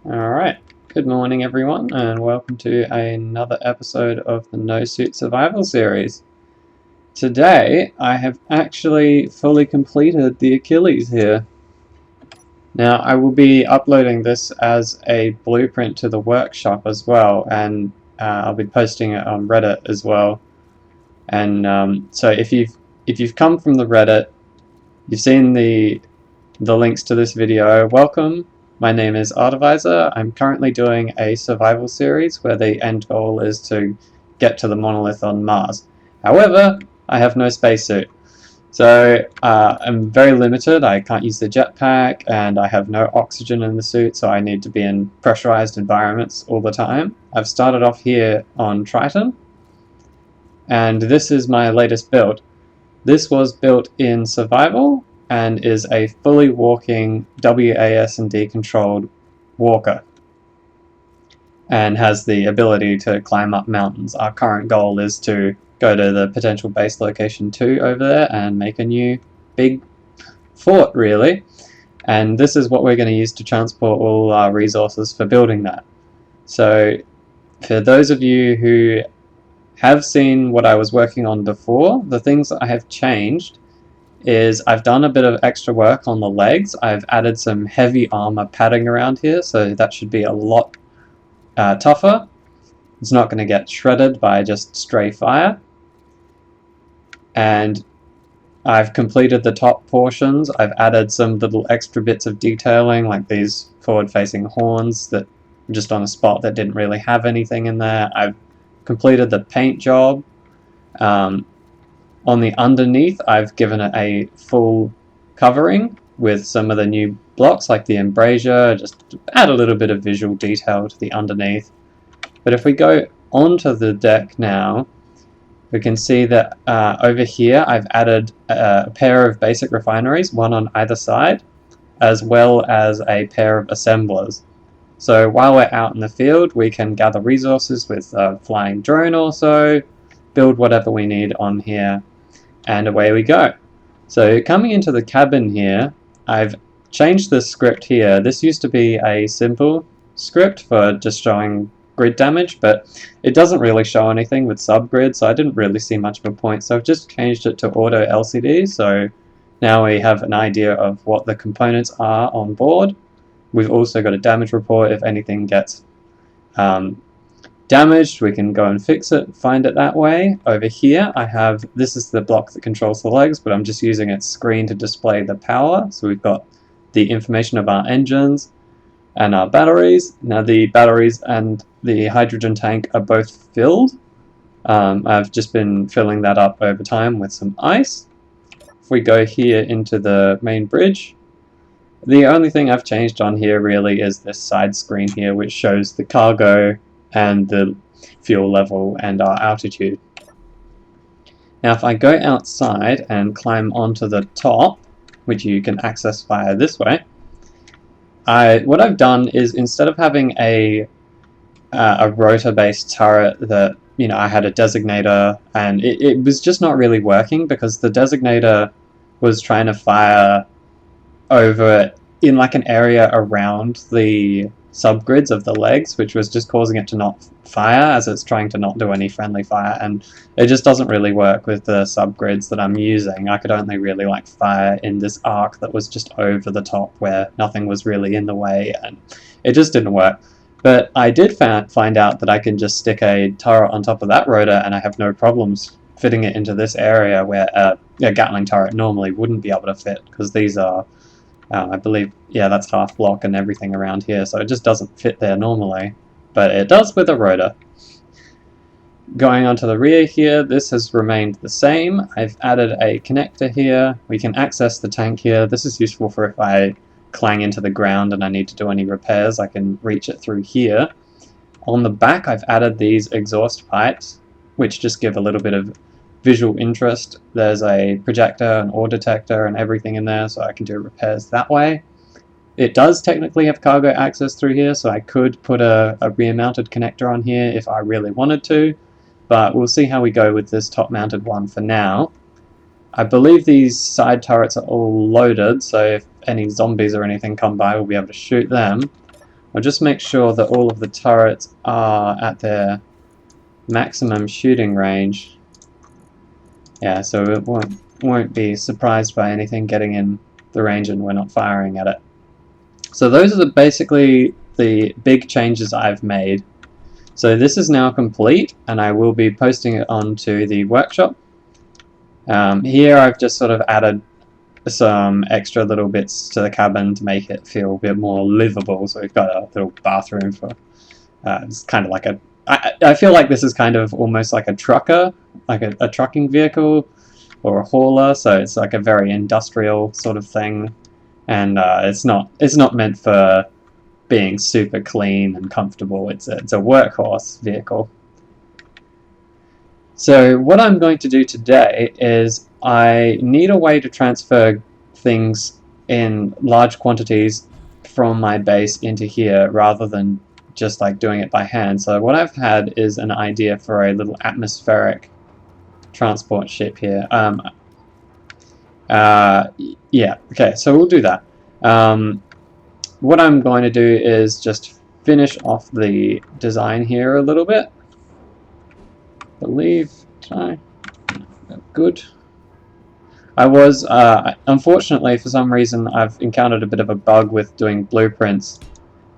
Alright, good morning everyone, and welcome to another episode of the No Suit Survival series. Today, I have actually fully completed the Achilles here. Now, I will be uploading this as a blueprint to the workshop as well, and I'll be posting it on Reddit as well. And so if you've come from the Reddit, you've seen the links to this video, welcome. My name is Artivizer. I'm currently doing a survival series where the end goal is to get to the monolith on Mars. However, I have no spacesuit. So I'm very limited. I can't use the jetpack and I have no oxygen in the suit, so I need to be in pressurized environments all the time. I've started off here on Triton, and this is my latest build. This was built in survival and is a fully walking WAS&D controlled walker and has the ability to climb up mountains. Our current goal is to go to the potential base location 2 over there and make a new big fort, really. And this is what we're going to use to transport all our resources for building that. So for those of you who have seen what I was working on before, the things that I have changed is I've done a bit of extra work on the legs. I've added some heavy armor padding around here, so that should be a lot tougher. It's not going to get shredded by just stray fire. And I've completed the top portions. I've added some little extra bits of detailing, like these forward-facing horns that are just on a spot that didn't really have anything in there. I've completed the paint job. On the underneath, I've given it a full covering with some of the new blocks like the embrasure, just to add a little bit of visual detail to the underneath. But if we go onto the deck now, we can see that over here I've added a pair of basic refineries, one on either side, as well as a pair of assemblers. So while we're out in the field, we can gather resources with a flying drone or so, build whatever we need on here, and away we go. So coming into the cabin here, I've changed the script here. This used to be a simple script for just showing grid damage, but it doesn't really show anything with subgrid, so I didn't really see much of a point. So I've just changed it to auto LCD, so now we have an idea of what the components are on board. We've also got a damage report. If anything gets damaged, we can go and fix it, find it that way. Over here I have, this is the block that controls the legs, but I'm just using its screen to display the power. So we've got the information of our engines and our batteries. Now the batteries and the hydrogen tank are both filled. I've just been filling that up over time with some ice. If we go here into the main bridge, the only thing I've changed on here really is this side screen here, which shows the cargo and the fuel level and our altitude. Now if I go outside and climb onto the top, which you can access via this way, what I've done is, instead of having a rotor-based turret that, you know, I had a designator and it was just not really working because the designator was trying to fire over in like an area around the subgrids of the legs, which was just causing it to not fire as it's trying to not do any friendly fire, and it just doesn't really work with the subgrids that I'm using. I could only really like fire in this arc that was just over the top where nothing was really in the way, and it just didn't work. But I did find out that I can just stick a turret on top of that rotor and I have no problems fitting it into this area where a Gatling turret normally wouldn't be able to fit, because these are I believe, yeah, that's half block and everything around here, so it just doesn't fit there normally, but it does with a rotor. Going onto the rear here, this has remained the same. I've added a connector here. We can access the tank here. This is useful for if I clang into the ground and I need to do any repairs, I can reach it through here. On the back, I've added these exhaust pipes, which just give a little bit of visual interest. There's a projector, an ore detector, and everything in there, so I can do repairs that way. It does technically have cargo access through here, so I could put a rear-mounted connector on here if I really wanted to, but we'll see how we go with this top-mounted one for now. I believe these side turrets are all loaded, so if any zombies or anything come by, we'll be able to shoot them. I'll just make sure that all of the turrets are at their maximum shooting range. Yeah, so it won't be surprised by anything getting in the range and we're not firing at it. So those are basically the big changes I've made. So this is now complete, and I will be posting it onto the workshop. Here I've just sort of added some extra little bits to the cabin to make it feel a bit more livable. So we've got a little bathroom for, it's kind of like a, I feel like this is kind of almost like a trucker, like a trucking vehicle or a hauler, so it's like a very industrial sort of thing, and it's not meant for being super clean and comfortable. It's a workhorse vehicle. So what I'm going to do today is I need a way to transfer things in large quantities from my base into here rather than just like doing it by hand. So what I've had is an idea for a little atmospheric transport ship here. Yeah, okay, so we'll do that. What I'm going to do is just finish off the design here a little bit. Good. I was, unfortunately, for some reason, I've encountered a bit of a bug with doing blueprints,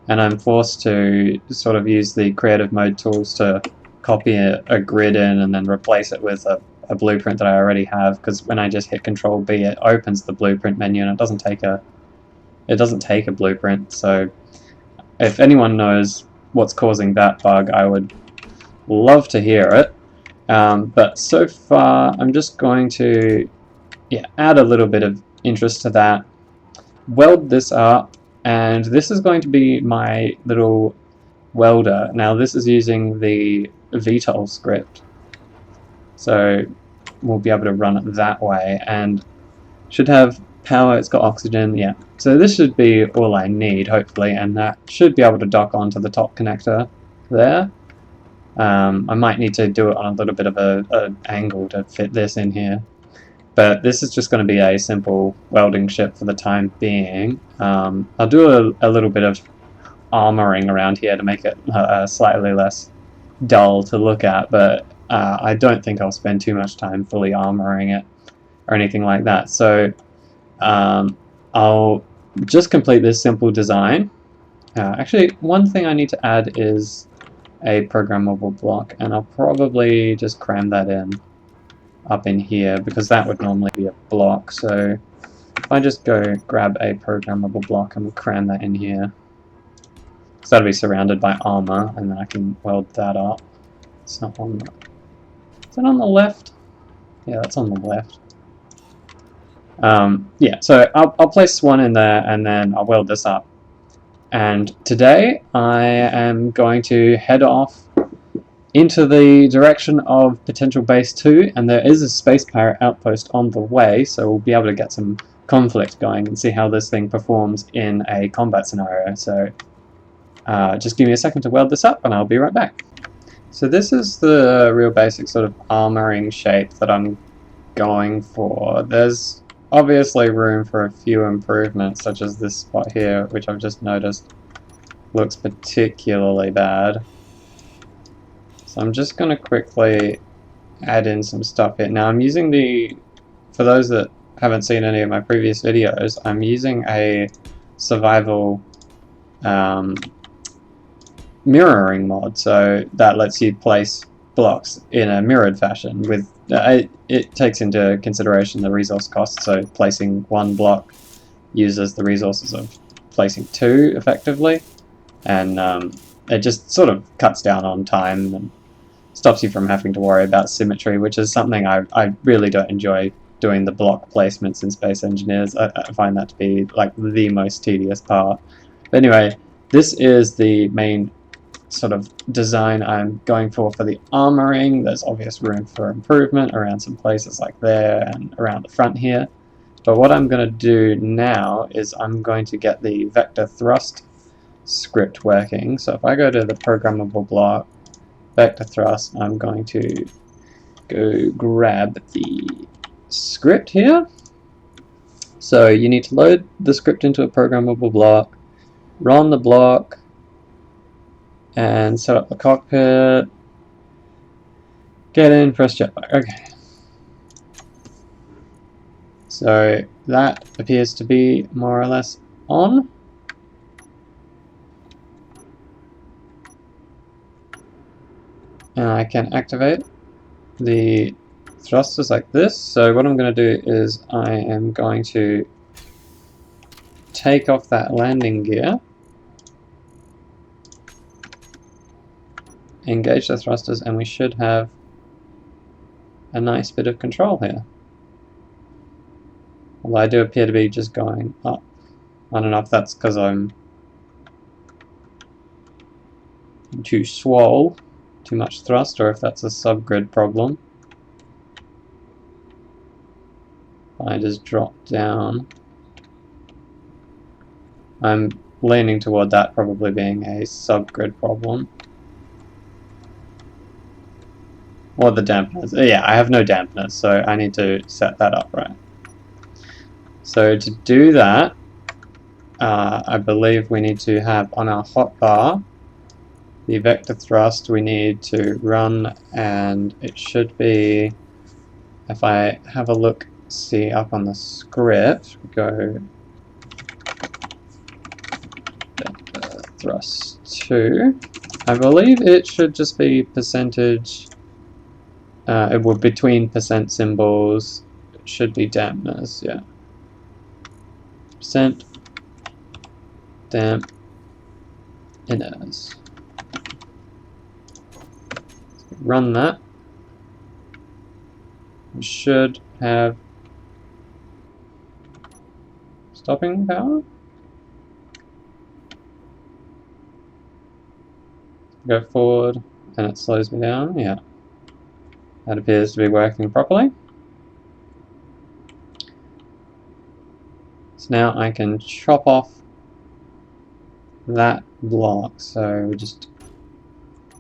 and I'm forced to sort of use the creative mode tools to copy a grid in and then replace it with a blueprint that I already have, because when I just hit Control B, it opens the blueprint menu and it doesn't take a blueprint. So if anyone knows what's causing that bug, I would love to hear it. But so far, I'm just going to add a little bit of interest to that, weld this up, and this is going to be my little welder. Now this is using the VTOL script, so we'll be able to run it that way, and should have power. It's got oxygen, yeah. So this should be all I need, hopefully, and that should be able to dock onto the top connector there. I might need to do it on a little bit of an angle to fit this in here, but this is just going to be a simple welding ship for the time being. I'll do a little bit of armoring around here to make it slightly less dull to look at, but I don't think I'll spend too much time fully armoring it or anything like that. So I'll just complete this simple design. Actually, one thing I need to add is a programmable block, and I'll probably just cram that in up in here, because that would normally be a block. So if I just go grab a programmable block and cram that in here, so that'll be surrounded by armor, and then I can weld that up. It's not on the... Is it on the left? Yeah, that's on the left. Yeah, so I'll place one in there, and then I'll weld this up. And today I am going to head off into the direction of potential base 2, and there is a space pirate outpost on the way, so we'll be able to get some conflict going and see how this thing performs in a combat scenario. So just give me a second to weld this up and I'll be right back. So this is the real basic sort of armoring shape that I'm going for. There's obviously room for a few improvements, such as this spot here, which I've just noticed looks particularly bad. So I'm just going to quickly add in some stuff here. Now I'm using for those that haven't seen any of my previous videos, I'm using a survival mirroring mod, so that lets you place blocks in a mirrored fashion. With it takes into consideration the resource cost, so placing one block uses the resources of placing two effectively, and it just sort of cuts down on time and stops you from having to worry about symmetry, which is something I really don't enjoy doing, the block placements in Space Engineers. I find that to be like the most tedious part. But anyway, this is the main sort of design I'm going for the armoring. There's obvious room for improvement around some places like there and around the front here. But what I'm going to do now is I'm going to get the vector thrust script working. So if I go to the programmable block, vector thrust, I'm going to go grab the script here. So you need to load the script into a programmable block, run the block, and set up the cockpit. Get in, press jetpack. Okay. So that appears to be more or less on. And I can activate the thrusters like this. So what I'm going to do is I am going to take off that landing gear, engage the thrusters, and we should have a nice bit of control here. Although I do appear to be just going up. I don't know if that's because I'm too swole, too much thrust, or if that's a subgrid problem. I just drop down. I'm leaning toward that probably being a subgrid problem. Or the dampeners. Yeah, I have no dampeners, so I need to set that up right. So to do that, I believe we need to have on our hotbar the vector thrust we need to run, and it should be, if I have a look, see up on the script, go vector thrust 2. I believe it should just be percentage, it would between percent symbols, it should be dampeners, yeah. Percent damp inners. Run that. We should have stopping power. Go forward and it slows me down. Yeah, that appears to be working properly. So now I can chop off that block. So we just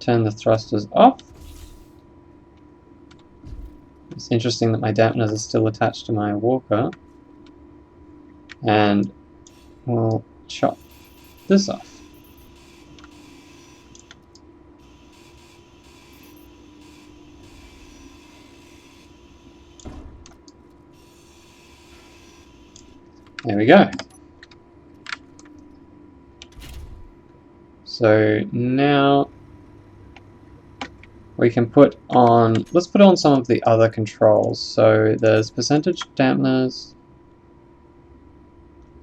turn the thrusters off. It's interesting that my dampeners are still attached to my walker. And we'll chop this off. There we go. So now we can put on, let's put on some of the other controls. So there's percentage dampeners,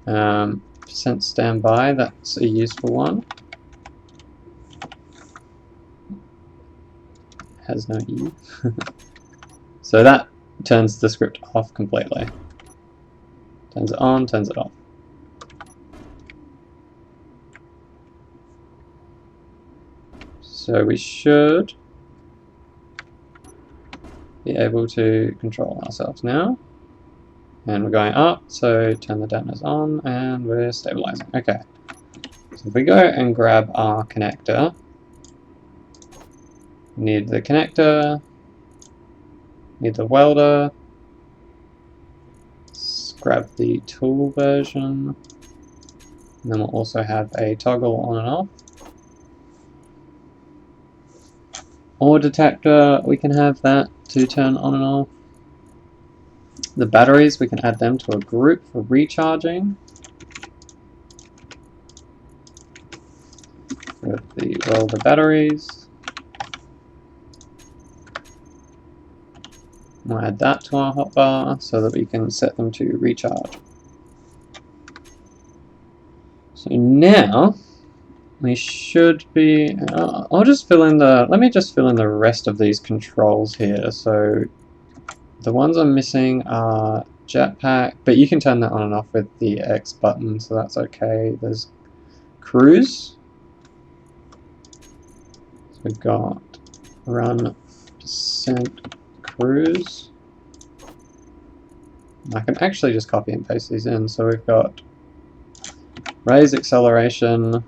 percent standby, that's a useful one. Has no E. So that turns the script off completely. Turns it on, turns it off. So we should be able to control ourselves now. And we're going up, so turn the dampeners on, and we're stabilizing. Okay. So if we go and grab our connector, we need the connector, need the welder, let's grab the tool version, and then we'll also have a toggle on and off. Ore detector, we can have that to turn on and off. The batteries, we can add them to a group for recharging. With the welder batteries. We'll add that to our hotbar so that we can set them to recharge. So now we should be, I'll just fill in the, let me just fill in the rest of these controls here. So the ones I'm missing are jetpack, but you can turn that on and off with the X button, so that's okay. There's cruise. So we've got run percent cruise. I can actually just copy and paste these in. So we've got raise acceleration.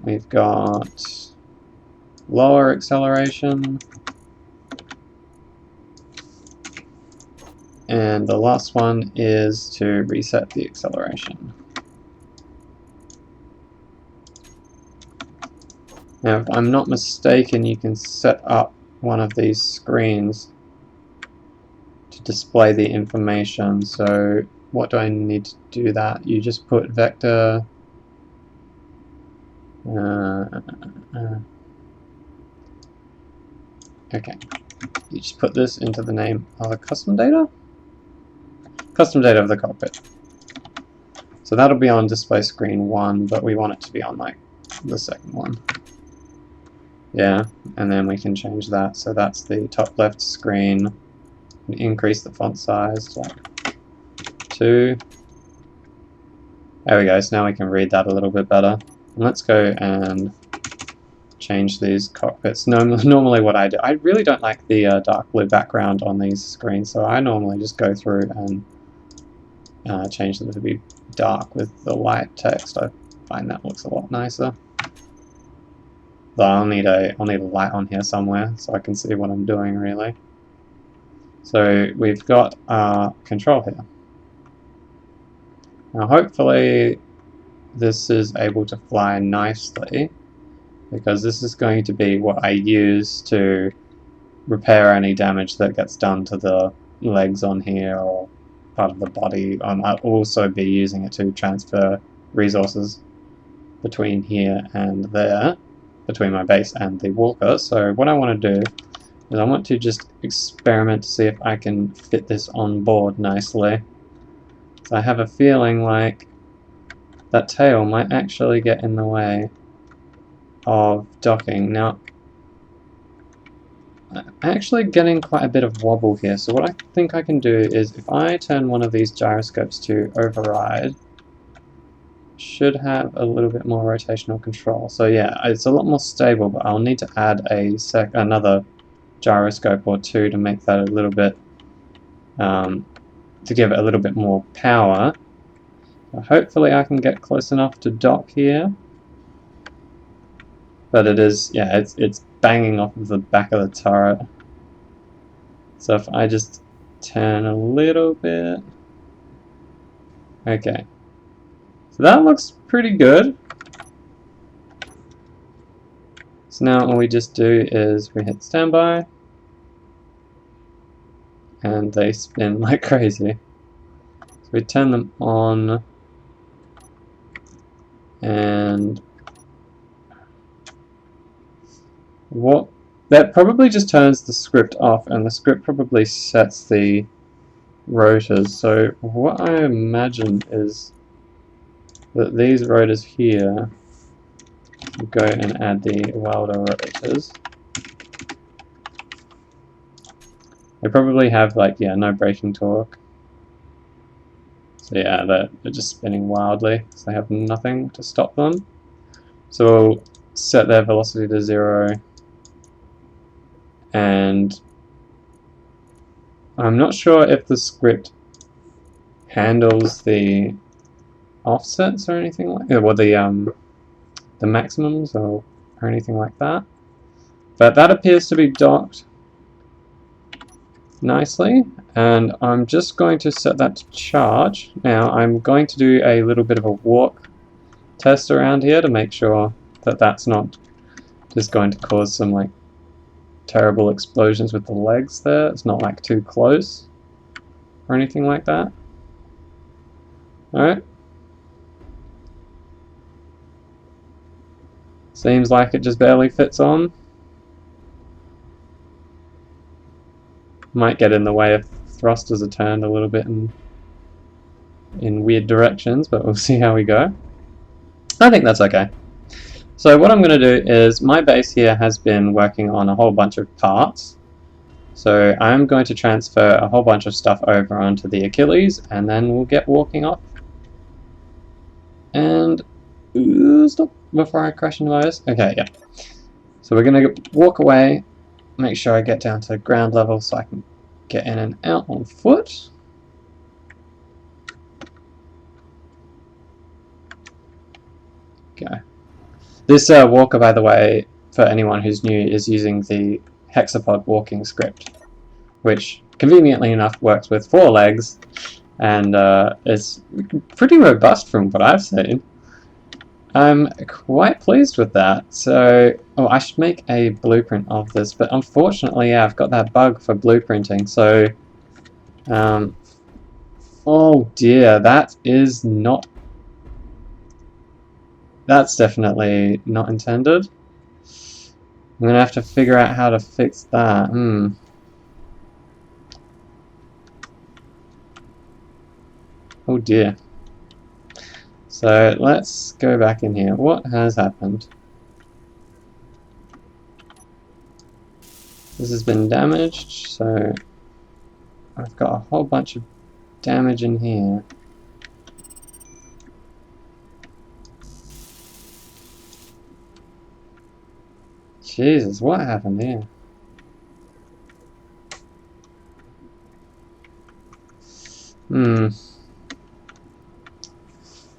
We've got lower acceleration. And the last one is to reset the acceleration. Now, if I'm not mistaken, you can set up one of these screens to display the information. So what do I need to do that? You just put vector okay, you just put this into the name of the custom data of the cockpit. So that'll be on display screen 1, but we want it to be on like the second one. Yeah, and then we can change that. So that's the top left screen. Increase the font size to like 2. There we go, so now we can read that a little bit better. And let's go and change these cockpits. Normally what I do, I really don't like the dark blue background on these screens, so I normally just go through and change them to be dark with the light text. I find that looks a lot nicer. Though I'll need a light on here somewhere so I can see what I'm doing really. So we've got our control here. Now hopefully this is able to fly nicely, because this is going to be what I use to repair any damage that gets done to the legs on here or part of the body. I'll also be using it to transfer resources between here and there, between my base and the walker. So what I want to do is I want to just experiment to see if I can fit this on board nicely. So I have a feeling like that tail might actually get in the way of docking. Now, I'm actually getting quite a bit of wobble here, so what I think I can do is if I turn one of these gyroscopes to override, should have a little bit more rotational control. So yeah, it's a lot more stable, but I'll need to add another gyroscope or two to make that a little bit, to give it a little bit more power. Hopefully I can get close enough to dock here. But it is, yeah, it's banging off of the back of the turret. So if I just turn a little bit... Okay. So that looks pretty good. So now all we just do is we hit standby. And they spin like crazy. So we turn them on. And... that probably just turns the script off, and the script probably sets the rotors. So what I imagine is that these rotors here go and add the welder rotors. They probably have like, yeah, no braking torque. So yeah, they're just spinning wildly because they have nothing to stop them. So we'll set their velocity to 0. And I'm not sure if the script handles the offsets or anything like that, or the maximums or anything like that. But that appears to be docked nicely, and I'm just going to set that to charge. Now I'm going to do a little bit of a walk test around here to make sure that that's not just going to cause some like terrible explosions with the legs there. It's not like too close or anything like that. Alright. Seems like it just barely fits on. Might get in the way if thrusters are turned a little bit in weird directions, but we'll see how we go. I think that's okay. So what I'm going to do is, my base here has been working on a whole bunch of parts. So I'm going to transfer a whole bunch of stuff over onto the Achilles, and then we'll get walking off. And stop before I crash into those. Okay, yeah. So we're going to walk away, make sure I get down to ground level so I can get in and out on foot. Okay. This walker, by the way, for anyone who's new, is using the hexapod walking script, which conveniently enough works with 4 legs, and is pretty robust from what I've seen. I'm quite pleased with that. So, oh, I should make a blueprint of this, but unfortunately, yeah, I've got that bug for blueprinting. So, um, oh dear, that is not. That's definitely not intended. I'm gonna have to figure out how to fix that. Oh dear. So let's go back in here. What has happened? This has been damaged, so I've got a whole bunch of damage in here. Jesus, what happened here?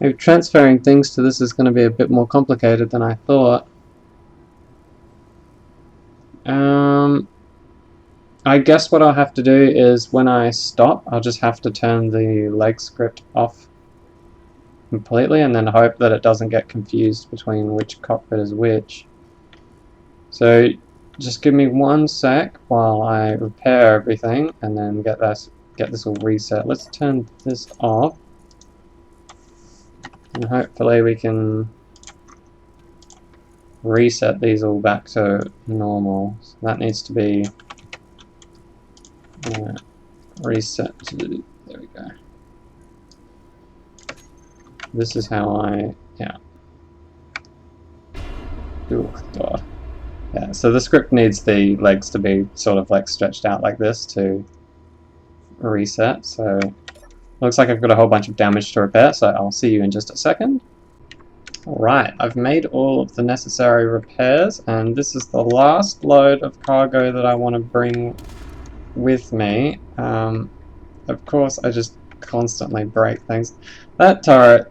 Maybe transferring things to this is going to be a bit more complicated than I thought. I guess what I'll have to do is when I stop, I'll just have to turn the leg script off completely and then hope that it doesn't get confused between which cockpit is which. So just give me 1 sec while I repair everything and then get this all reset. Let's turn this off. And hopefully we can reset these all back to normal. So that needs to be reset to, there we go. This is how yeah. Oh god. Yeah, so the script needs the legs to be sort of like stretched out like this to reset. So looks like I've got a whole bunch of damage to repair, so I'll see you in just a second. Alright, I've made all of the necessary repairs, and this is the last load of cargo that I want to bring with me. Of course, I just constantly break things. That turret,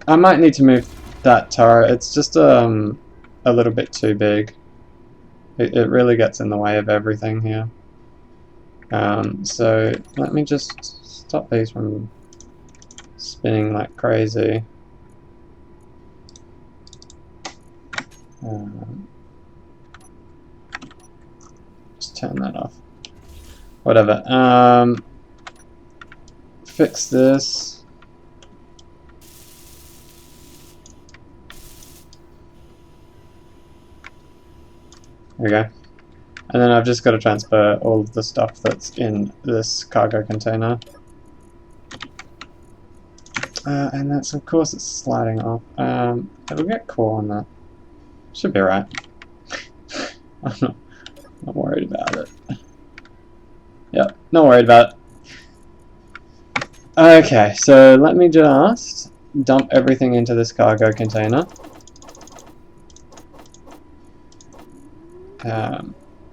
I might need to move that turret. It's just a little bit too big. It really gets in the way of everything here. So let me just stop these from spinning like crazy. Just turn that off. Whatever. Fix this. There we go. And then I've just got to transfer all of the stuff that's in this cargo container. And that's, of course, it's sliding off. It'll get caught on that. Should be right. I'm not worried about it. Yep, not worried about it. Okay, so let me just dump everything into this cargo container.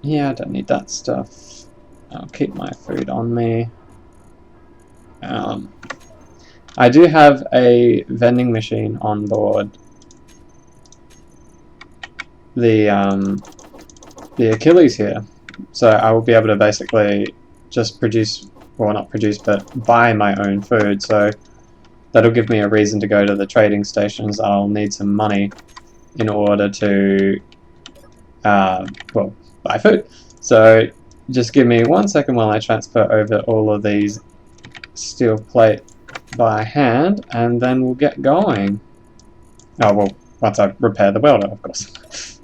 Yeah, I don't need that stuff. I'll keep my food on me. I do have a vending machine on board the Achilles here, so I will be able to basically just produce, well, not produce, but buy my own food. So that'll give me a reason to go to the trading stations. I'll need some money in order to well, buy food. So just give me 1 second while I transfer over all of these steel plate by hand, and then we'll get going. Oh, well, once I repair the welder, of course.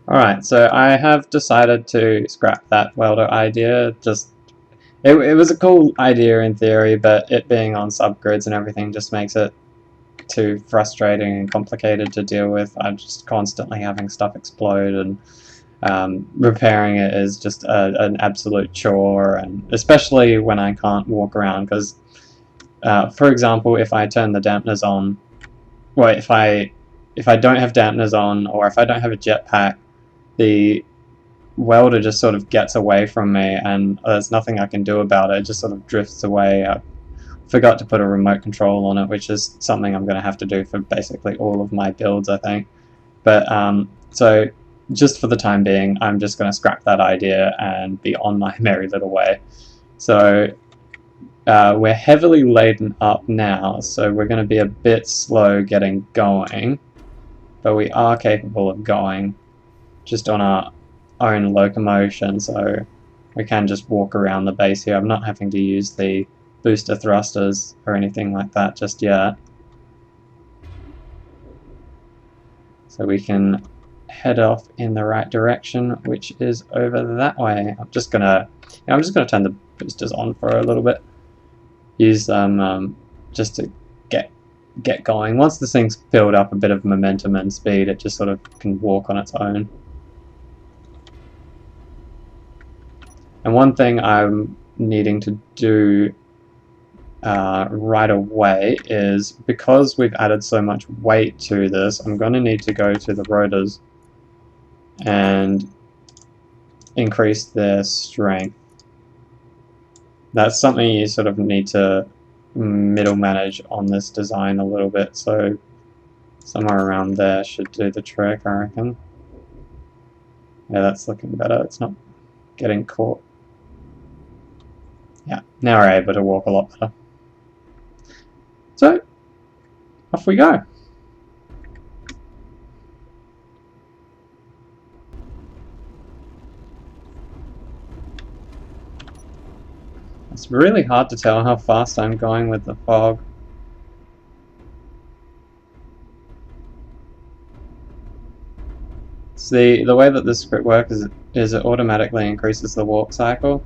Alright, so I have decided to scrap that welder idea. It was a cool idea in theory, but it being on subgrids and everything just makes it too frustrating and complicated to deal with. I'm just constantly having stuff explode, and repairing it is just an absolute chore, and especially when I can't walk around, because for example, if I turn the dampeners on, well, if I don't have dampeners on, or if I don't have a jetpack, the welder just sort of gets away from me, and there's nothing I can do about it. It just sort of drifts away. I forgot to put a remote control on it, which is something I'm going to have to do for basically all of my builds, I think. But so just for the time being, I'm just going to scrap that idea and be on my merry little way. So we're heavily laden up now, so we're going to be a bit slow getting going, but we are capable of going just on our own locomotion, so we can just walk around the base here. I'm not having to use the booster thrusters or anything like that just yet. So we can head off in the right direction, which is over that way. I'm just gonna turn the boosters on for a little bit. Use them just to get going. Once this thing's built up a bit of momentum and speed, it just sort of can walk on its own. And one thing I'm needing to do right away is, because we've added so much weight to this, I'm going to need to go to the rotors and increase their strength. That's something you sort of need to middle manage on this design a little bit, so somewhere around there should do the trick, I reckon. Yeah, that's looking better. It's not getting caught. Yeah, now we're able to walk a lot better. So, off we go. It's really hard to tell how fast I'm going with the fog. See, the way that this script works is it automatically increases the walk cycle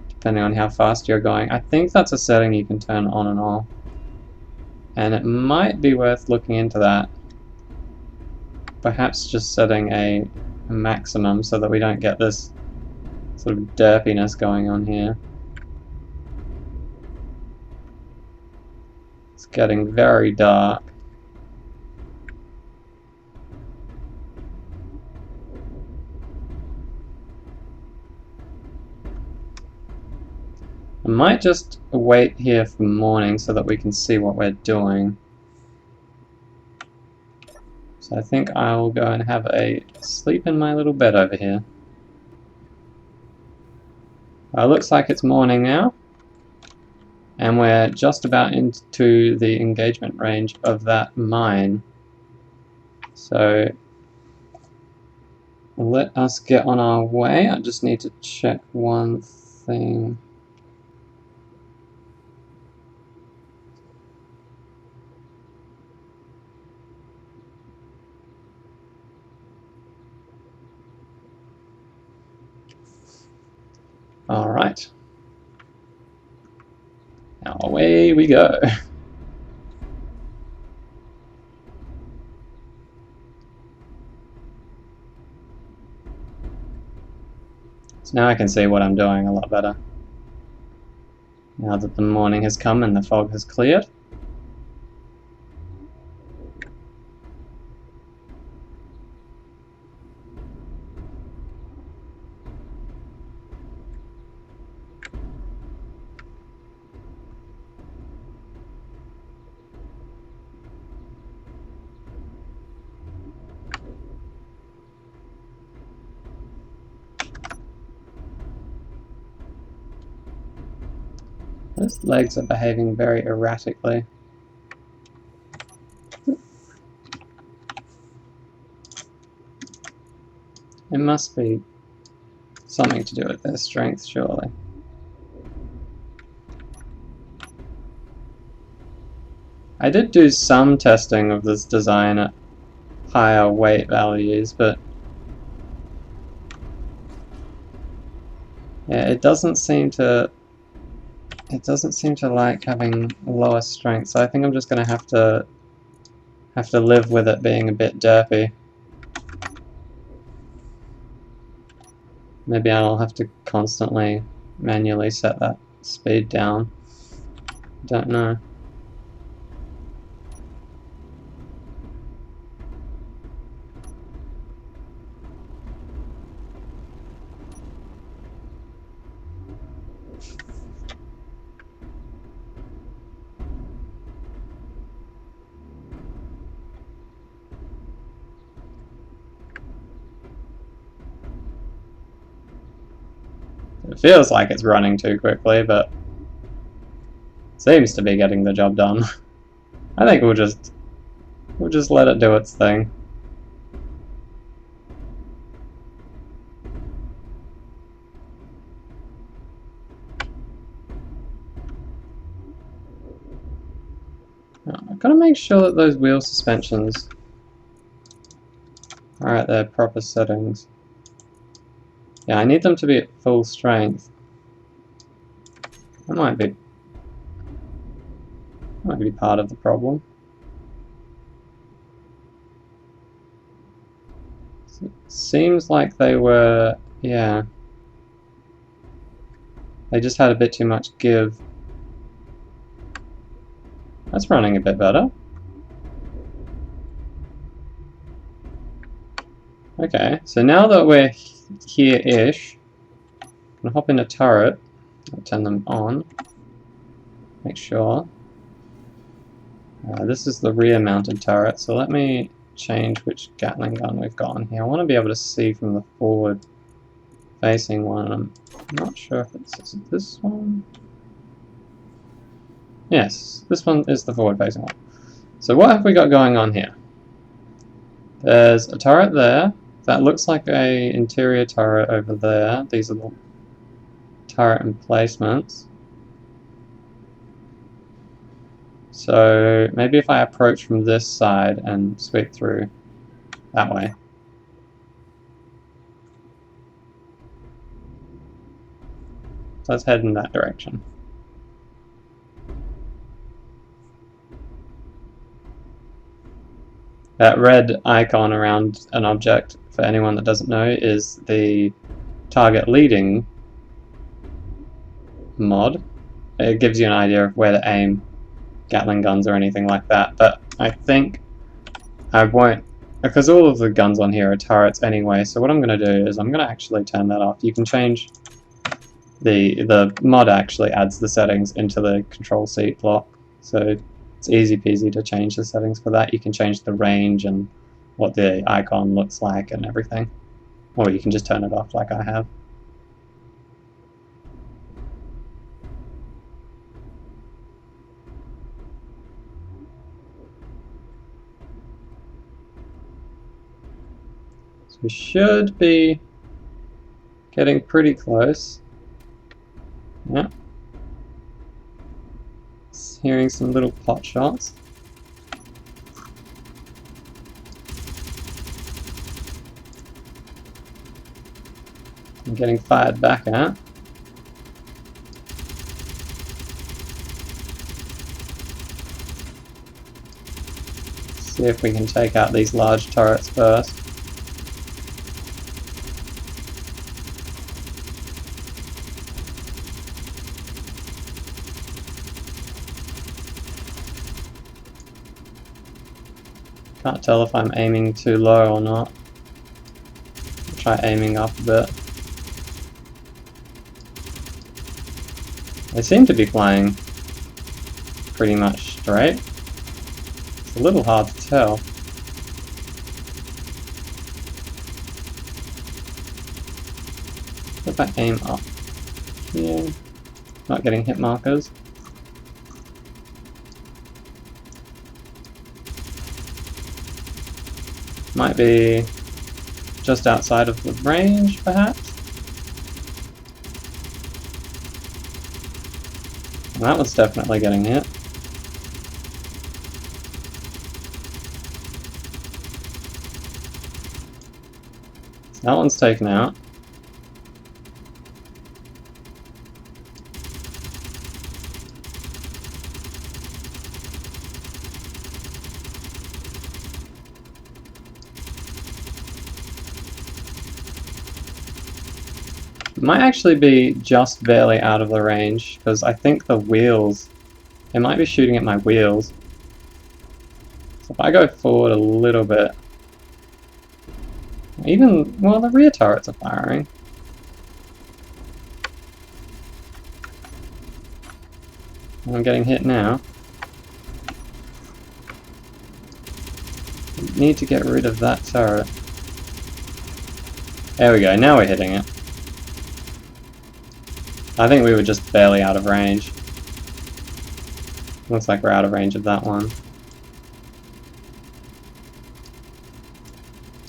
depending on how fast you're going. I think that's a setting you can turn on and off, and it might be worth looking into that. Perhaps just setting a maximum so that we don't get this sort of derpiness going on here. It's getting very dark. I might just wait here for morning so that we can see what we're doing. So I think I will go and have a sleep in my little bed over here. Looks like it's morning now, and we're just about into the engagement range of that mine. So let us get on our way. I just need to check one thing. Alright. Now away we go. So now I can see what I'm doing a lot better. Now that the morning has come and the fog has cleared. Those legs are behaving very erratically. It must be something to do with their strength, surely. I did do some testing of this design at higher weight values, but yeah, it doesn't seem to like having lower strength, so I think I'm just gonna have to live with it being a bit derpy. Maybe I'll have to constantly manually set that speed down. Don't know. It feels like it's running too quickly, but Seems to be getting the job done. I think we'll just let it do its thing. I've got to make sure that those wheel suspensions are at their proper settings. Yeah, I need them to be at full strength. That might be part of the problem. It seems like they were, yeah. They just had a bit too much give. That's running a bit better. Okay, so now that we're here-ish, I'm gonna hop in a turret. I'll turn them on. Make sure. This is the rear-mounted turret, so let me change which Gatling gun we've got on here. I want to be able to see from the forward-facing one. I'm not sure if it's this one. Yes, this one is the forward-facing one. So what have we got going on here? There's a turret there. That looks like a interior turret over there. These are the turret emplacements. So maybe if I approach from this side and sweep through that way. So let's head in that direction. That red icon around an object, for anyone that doesn't know, is the target leading mod. It gives you an idea of where to aim Gatling guns or anything like that, but I think I won't, because all of the guns on here are turrets anyway, so what I'm going to do is I'm going to actually turn that off. You can change, the mod actually adds the settings into the control seat block, so it's easy peasy to change the settings for that. You can change the range and what the icon looks like and everything. Or you can just turn it off like I have. So we should be getting pretty close. Yeah. Hearing some little pot shots. I'm getting fired back at. See if we can take out these large turrets first. Can't tell if I'm aiming too low or not. I'll try aiming up a bit. They seem to be flying pretty much straight. It's a little hard to tell. If I aim up here, not getting hit markers. Might be just outside of the range, perhaps? And that was definitely getting hit. So that one's taken out. Might actually be just barely out of the range, because I think the wheels, it might be shooting at my wheels. So if I go forward a little bit, even, well, the rear turrets are firing. I'm getting hit now. Need to get rid of that turret. There we go, now we're hitting it. I think we were just barely out of range. Looks like we're out of range of that one.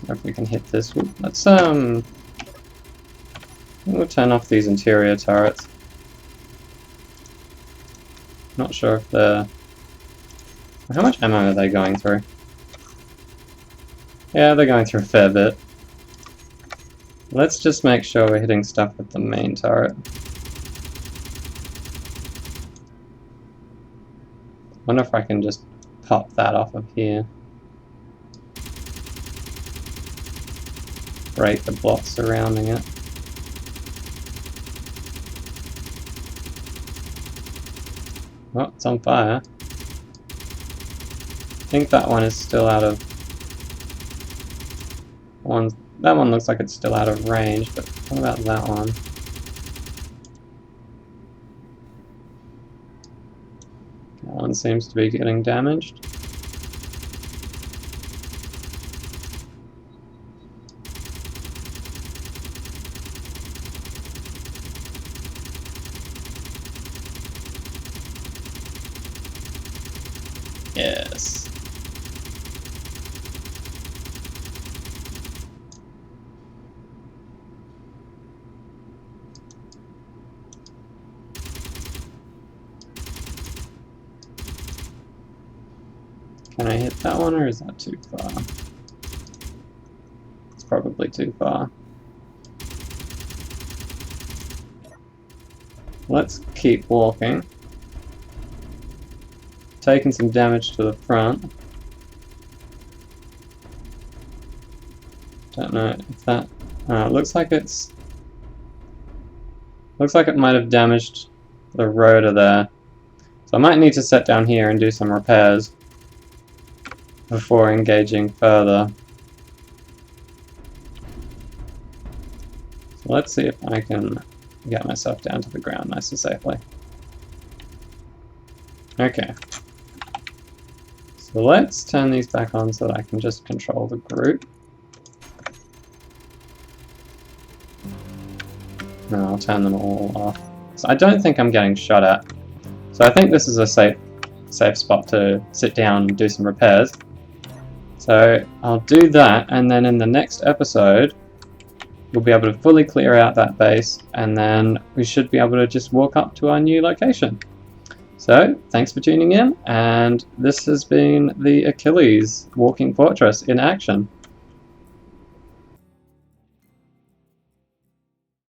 If we can hit this one. Let's we'll turn off these interior turrets. Not sure if they're... How much ammo are they going through? Yeah, they're going through a fair bit. Let's just make sure we're hitting stuff with the main turret. Wonder if I can just pop that off of here. Break the blocks surrounding it. Oh, it's on fire. I think that one is still out of... That one looks like it's still out of range, but what about that one? That one seems to be getting damaged. Yes. Can I hit that one, or is that too far? It's probably too far. Let's keep walking. Taking some damage to the front. Don't know if that... it looks like it's... Looks like it might have damaged the rotor there. So I might need to set down here and do some repairs before engaging further. So let's see if I can get myself down to the ground nice and safely. Okay. So let's turn these back on so that I can just control the group. No, I'll turn them all off. So I don't think I'm getting shot at. So I think this is a safe spot to sit down and do some repairs. So I'll do that, and then in the next episode we'll be able to fully clear out that base, and then we should be able to just walk up to our new location. So, thanks for tuning in, and this has been the Achilles Walking Fortress in action.